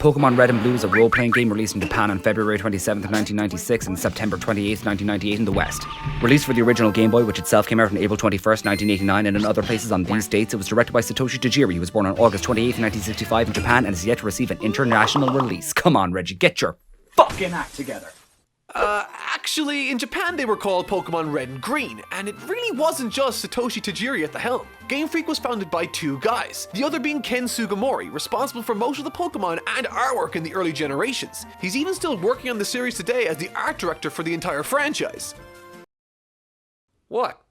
Pokémon Red and Blue is a role-playing game released in Japan on February 27th, 1996 and September 28th, 1998 in the West. Released for the original Game Boy, which itself came out on April 21st, 1989, and in other places on these dates, it was directed by Satoshi Tajiri, who was born on August 28th, 1965 in Japan and is yet to receive an international release. Come on, Reggie, get your fucking act together. Actually, in Japan they were called Pokémon Red and Green, and it really wasn't just Satoshi Tajiri at the helm. Game Freak was founded by two guys, the other being Ken Sugimori, responsible for most of the Pokémon and artwork in the early generations. He's even still working on the series today as the art director for the entire franchise. What?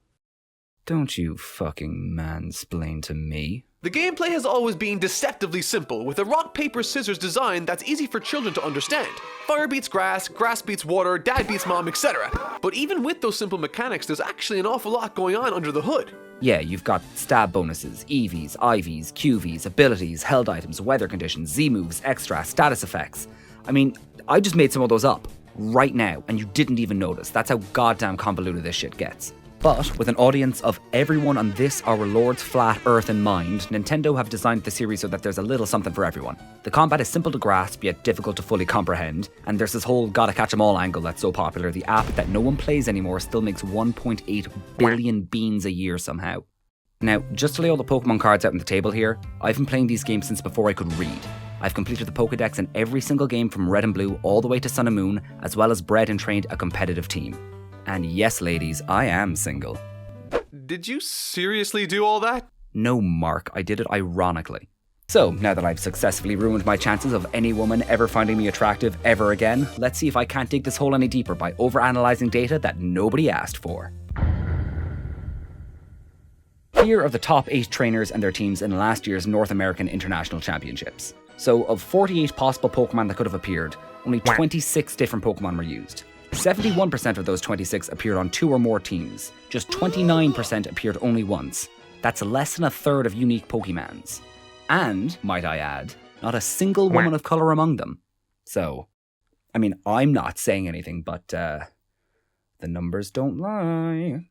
Don't you fucking mansplain to me. The gameplay has always been deceptively simple, with a rock, paper, scissors design that's easy for children to understand. Fire beats grass, grass beats water, dad beats mom, etc. But even with those simple mechanics, there's actually an awful lot going on under the hood. Yeah, you've got stab bonuses, EVs, IVs, QVs, abilities, held items, weather conditions, Z-moves, extra, status effects. I mean, I just made some of those up right now, and you didn't even notice. That's how goddamn convoluted this shit gets. But with an audience of everyone on this our Lord's flat earth in mind, Nintendo have designed the series so that there's a little something for everyone. The combat is simple to grasp yet difficult to fully comprehend, and there's this whole gotta catch 'em all angle that's so popular. The app that no one plays anymore still makes 1.8 billion beans a year somehow. Now, just to lay all the Pokemon cards out on the table here, I've been playing these games since before I could read. I've completed the Pokédex in every single game from Red and Blue all the way to Sun and Moon, as well as bred and trained a competitive team. And yes, ladies, I am single. Did you seriously do all that? No, Mark, I did it ironically. So, now that I've successfully ruined my chances of any woman ever finding me attractive ever again, let's see if I can't dig this hole any deeper by overanalyzing data that nobody asked for. Here are the top 8 trainers and their teams in last year's North American International Championships. So, of 48 possible Pokemon that could have appeared, only 26 different Pokemon were used. 71% of those 26 appeared on 2 or more teams. Just 29% appeared only once. That's less than a third of unique Pokemons. And, might I add, not a single woman of colour among them. So, I mean, I'm not saying anything, but, the numbers don't lie.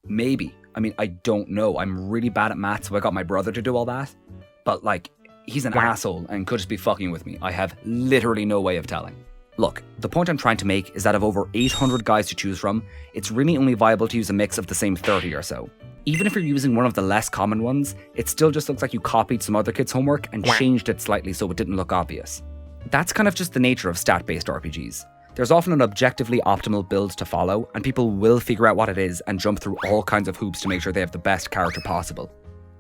Maybe. I mean, I don't know. I'm really bad at maths, so I got my brother to do all that. But, like, he's an asshole and could just be fucking with me. I have literally no way of telling. Look, the point I'm trying to make is that of over 800 guys to choose from, it's really only viable to use a mix of the same 30 or so. Even if you're using one of the less common ones, it still just looks like you copied some other kid's homework and changed it slightly so it didn't look obvious. That's kind of just the nature of stat-based RPGs. There's often an objectively optimal build to follow, and people will figure out what it is and jump through all kinds of hoops to make sure they have the best character possible.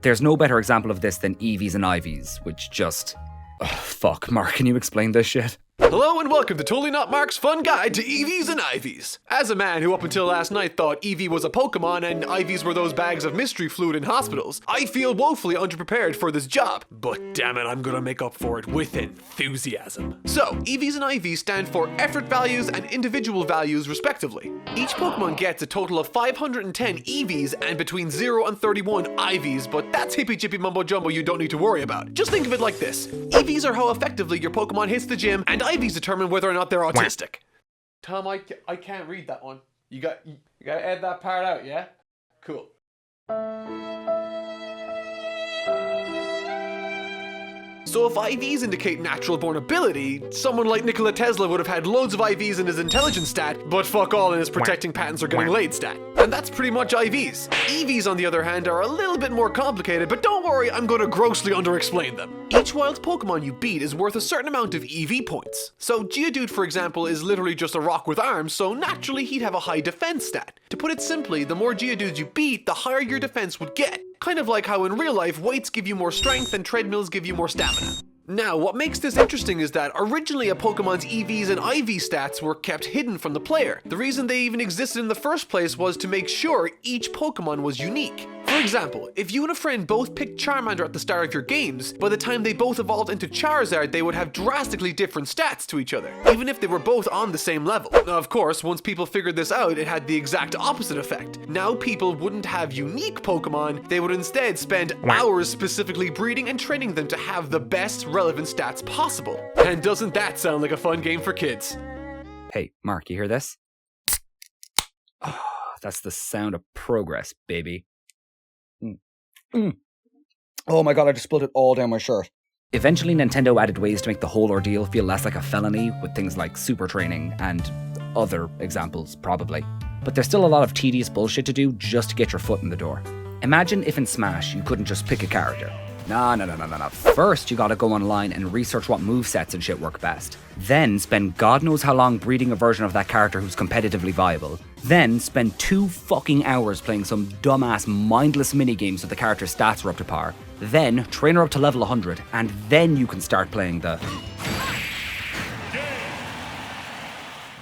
There's no better example of this than EVs and IVs, which just... Ugh, fuck, Mark, can you explain this shit? Hello and welcome to TotallyNotMark's fun guide to EVs and IVs. As a man who up until last night thought EV was a Pokemon and IVs were those bags of mystery fluid in hospitals, I feel woefully underprepared for this job. But damn it, I'm gonna make up for it with enthusiasm. So, EVs and IVs stand for effort values and individual values respectively. Each Pokemon gets a total of 510 EVs and between 0 and 31 IVs, but that's hippy-jippy mumbo-jumbo you don't need to worry about. Just think of it like this. EVs are how effectively your Pokemon hits the gym, and IVs determine whether or not they're autistic. Tom, I can't read that one. You gotta edit that part out, yeah? Cool. So if IVs indicate natural born ability, someone like Nikola Tesla would have had loads of IVs in his intelligence stat, but fuck all in his protecting patents or getting laid stat. And that's pretty much IVs. EVs, on the other hand, are a little bit more complicated, but don't worry, I'm going to grossly underexplain them. Each wild Pokemon you beat is worth a certain amount of EV points. So Geodude, for example, is literally just a rock with arms, so naturally he'd have a high defense stat. To put it simply, the more Geodudes you beat, the higher your defense would get. Kind of like how in real life, weights give you more strength and treadmills give you more stamina. Now, what makes this interesting is that originally a Pokemon's EVs and IV stats were kept hidden from the player. The reason they even existed in the first place was to make sure each Pokemon was unique. For example, if you and a friend both picked Charmander at the start of your games, by the time they both evolved into Charizard, they would have drastically different stats to each other, even if they were both on the same level. Now, of course, once people figured this out, it had the exact opposite effect. Now people wouldn't have unique Pokemon, they would instead spend hours specifically breeding and training them to have the best relevant stats possible. And doesn't that sound like a fun game for kids? Hey, Mark, you hear this? Oh, that's the sound of progress, baby. Oh my god, I just spilled it all down my shirt. Eventually, Nintendo added ways to make the whole ordeal feel less like a felony, with things like super training and other examples, probably. But there's still a lot of tedious bullshit to do just to get your foot in the door. Imagine if in Smash you couldn't just pick a character. No. First, you gotta go online and research what movesets and shit work best. Then spend God knows how long breeding a version of that character who's competitively viable. Then spend 2 fucking hours playing some dumbass mindless minigames so the character's stats are up to par. Then train her up to level 100, and then you can start playing the...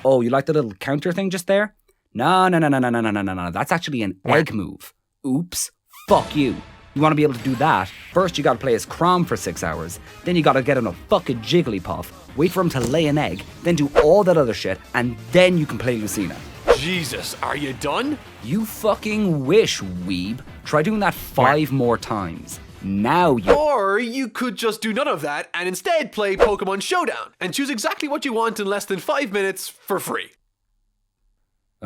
Oh, you like the little counter thing just there? No. That's actually an egg move. Oops. Fuck you. You want to be able to do that, first you gotta play as Chrom for 6 hours, then you gotta get him a fucking Jigglypuff, wait for him to lay an egg, then do all that other shit, and then you can play Lucina. Jesus, are you done? You fucking wish, weeb. Try doing that 5 more times. Now you... Or you could just do none of that and instead play Pokémon Showdown and choose exactly what you want in less than 5 minutes for free.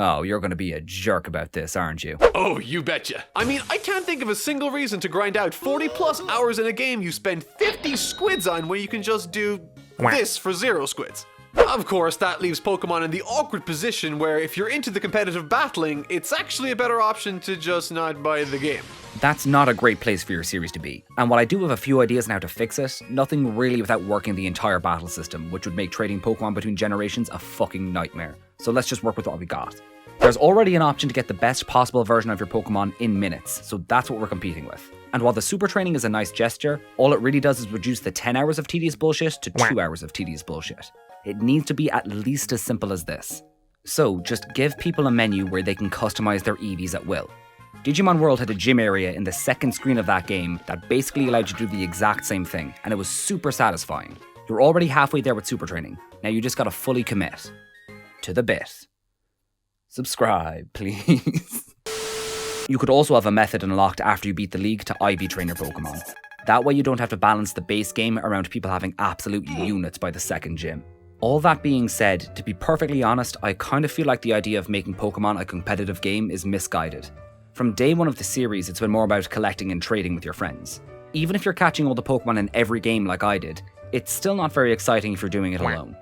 Oh, you're gonna be a jerk about this, aren't you? Oh, you betcha. I mean, I can't think of a single reason to grind out 40 plus hours in a game you spend 50 squids on when you can just do this for 0 squids. Of course, that leaves Pokemon in the awkward position where if you're into the competitive battling, it's actually a better option to just not buy the game. That's not a great place for your series to be. And while I do have a few ideas on how to fix it, nothing really without working the entire battle system, which would make trading Pokemon between generations a fucking nightmare. So let's just work with what we got. There's already an option to get the best possible version of your Pokemon in minutes, so that's what we're competing with. And while the super training is a nice gesture, all it really does is reduce the 10 hours of tedious bullshit to 2 hours of tedious bullshit. It needs to be at least as simple as this. So just give people a menu where they can customize their Eevees at will. Digimon World had a gym area in the second screen of that game that basically allowed you to do the exact same thing, and it was super satisfying. You're already halfway there with super training, now you just gotta fully commit. To the bit. Subscribe, please. You could also have a method unlocked after you beat the league to IV train your Pokemon. That way you don't have to balance the base game around people having absolute units by the second gym. All that being said, to be perfectly honest, I kind of feel like the idea of making Pokemon a competitive game is misguided. From day one of the series, it's been more about collecting and trading with your friends. Even if you're catching all the Pokemon in every game like I did, it's still not very exciting if you're doing it alone.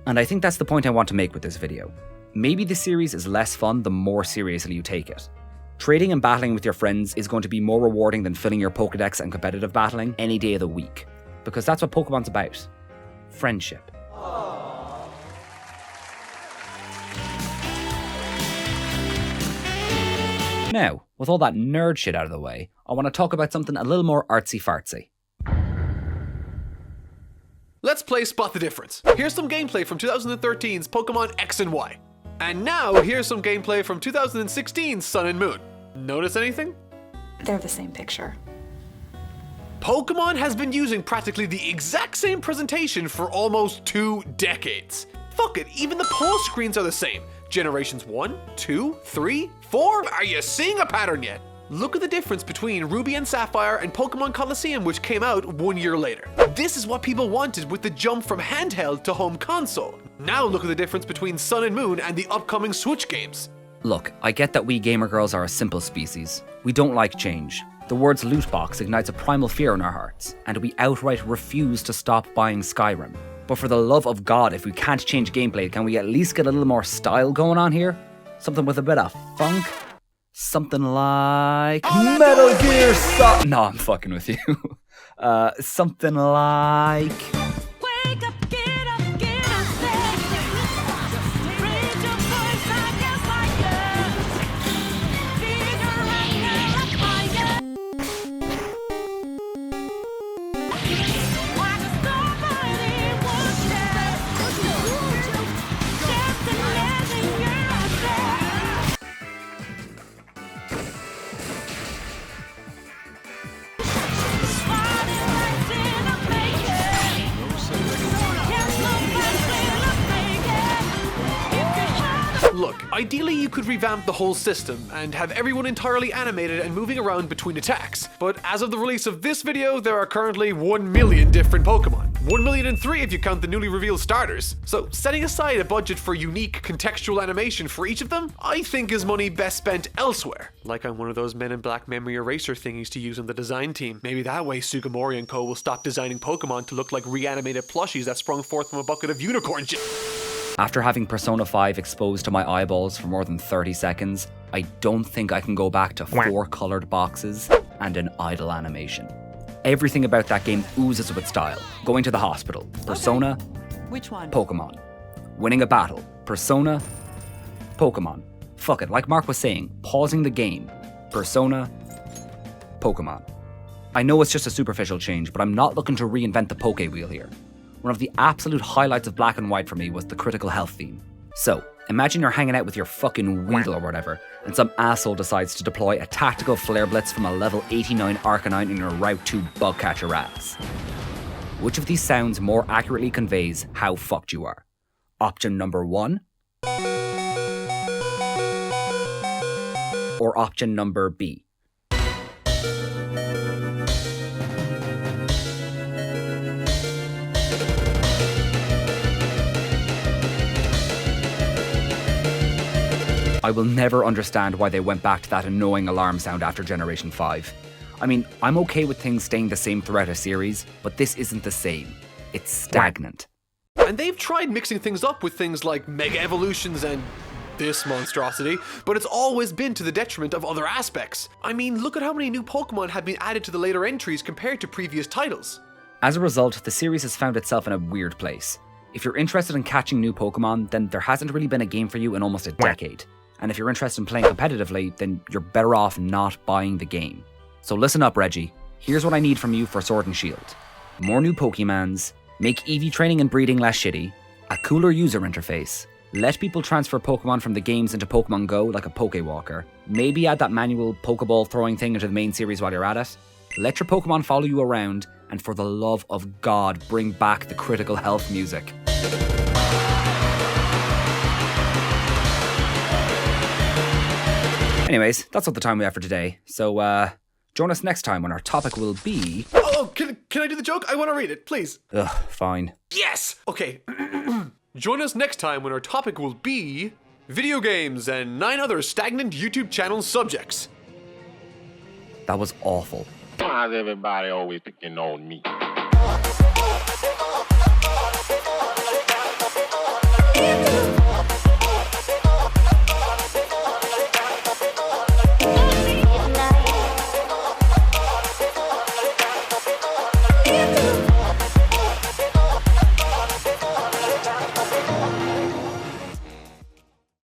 And I think that's the point I want to make with this video. Maybe the series is less fun the more seriously you take it. Trading and battling with your friends is going to be more rewarding than filling your Pokedex and competitive battling any day of the week. Because that's what Pokemon's about. Friendship. Now, with all that nerd shit out of the way, I want to talk about something a little more artsy-fartsy. Let's play Spot the Difference. Here's some gameplay from 2013's Pokemon X and Y. And now, here's some gameplay from 2016's Sun and Moon. Notice anything? They're the same picture. Pokemon has been using practically the exact same presentation for almost 2 decades. Fuck it, even the pole screens are the same. Generations 1, 2, 3, 4? Are you seeing a pattern yet? Look at the difference between Ruby and Sapphire and Pokemon Coliseum, which came out 1 year later. This is what people wanted with the jump from handheld to home console. Now look at the difference between Sun and Moon and the upcoming Switch games. Look, I get that we gamer girls are a simple species. We don't like change. The words loot box ignites a primal fear in our hearts, and we outright refuse to stop buying Skyrim. But for the love of God, if we can't change gameplay, can we at least get a little more style going on here? Something with a bit of funk? Something like Metal Gear Solid. No, I'm fucking with you. Something like Wake up, get up, get up, raise your voice, I guess like you. Figure out fire. Like a somebody was dead. Just imagine yourself. Look, ideally you could revamp the whole system and have everyone entirely animated and moving around between attacks. But as of the release of this video, there are currently 1 million different Pokemon. 1,000,003 if you count the newly revealed starters. So setting aside a budget for unique contextual animation for each of them, I think is money best spent elsewhere. Like on one of those Men in Black memory eraser thingies to use on the design team. Maybe that way Sugimori and co will stop designing Pokemon to look like reanimated plushies that sprung forth from a bucket of unicorn shit. After having Persona 5 exposed to my eyeballs for more than 30 seconds, I don't think I can go back to 4 coloured boxes and an idle animation. Everything about that game oozes with style. Going to the hospital, Persona, Which one? Pokemon. Winning a battle, Persona, Pokemon. Fuck it, like Mark was saying, pausing the game, Persona, Pokemon. I know it's just a superficial change, but I'm not looking to reinvent the Poke Wheel here. One of the absolute highlights of Black and White for me was the critical health theme. So, imagine you're hanging out with your fucking Weedle or whatever, and some asshole decides to deploy a tactical flare blitz from a level 89 Arcanine in your Route 2 bug catcher ass. Which of these sounds more accurately conveys how fucked you are? Option number 1? Or option number B? I will never understand why they went back to that annoying alarm sound after Generation 5. I mean, I'm okay with things staying the same throughout a series, but this isn't the same. It's stagnant. And they've tried mixing things up with things like Mega Evolutions and this monstrosity, but it's always been to the detriment of other aspects. I mean, look at how many new Pokemon have been added to the later entries compared to previous titles. As a result, the series has found itself in a weird place. If you're interested in catching new Pokemon, then there hasn't really been a game for you in almost a decade. And if you're interested in playing competitively, then you're better off not buying the game. So listen up, Reggie. Here's what I need from you for Sword and Shield. More new Pokemons, make EV training and breeding less shitty, a cooler user interface, let people transfer Pokemon from the games into Pokemon Go like a Pokewalker, maybe add that manual Pokeball throwing thing into the main series while you're at it, let your Pokemon follow you around, and for the love of God, bring back the critical health music. Anyways, that's all the time we have for today, so join us next time when our topic will be... Oh, can I do the joke? I want to read it, please. Ugh, fine. Yes! Okay. Join us next time when our topic will be video games and 9 other stagnant YouTube channel subjects. That was awful. Why's everybody always picking on me? Into